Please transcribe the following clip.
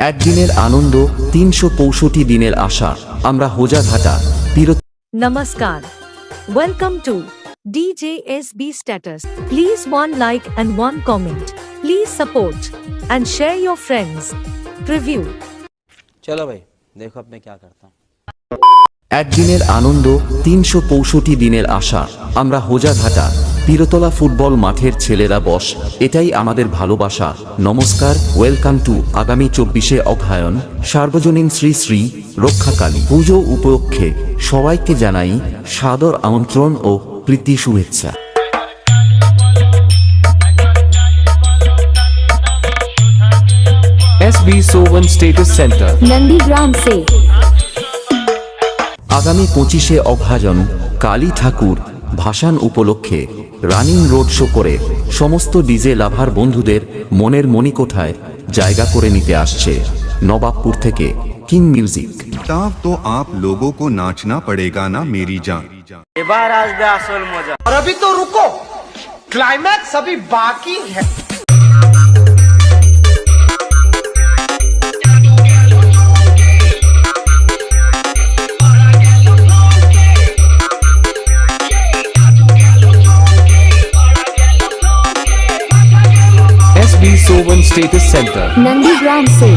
একদিনের আনন্দ 365 দিনের আশা আমরা হোজাঘাটা বিরত। Namaskar. Welcome to DJSB Status. Please one like and one comment. Please support and share your friends. Preview. चलो भाई देखो अब मैं क्या करता हूँ। একদিনের আনন্দ 365 দিনের আশা আমরা হোজাঘাটা পিরতলা ফুটবল মাঠের ছেলেরা বস এটাই আমাদের ভালোবাসা। নমস্কার, ওয়েলকাম টু আগামী 24শে অগ্রহায়ণ সার্বজনীন শ্রী শ্রী রক্ষাকালী পুজো উপলক্ষে সবাইকে জানাই সাদর আমন্ত্রণ ও প্রীতি শুভেচ্ছা। SB Sovan Status Center Nandigram से আগামী 25শে অগ্রহায়ণ কালী ঠাকুর ভাসান উপলক্ষে রানিং রোড শো করে সমস্ত ডিজে লাভার বন্ধুদের মনের মণিকোঠায় জায়গা করে নিতে আসছে নবাবপুর থেকে কিং মিউজিক। तब तो आप लोगों को नाचना पड़ेगा ना मेरी जान। এবার আসবে আসল মজা। और अभी तो रुको, क्लाइमैक्स अभी बाकी है। SB Sovan Status Center Nandigram से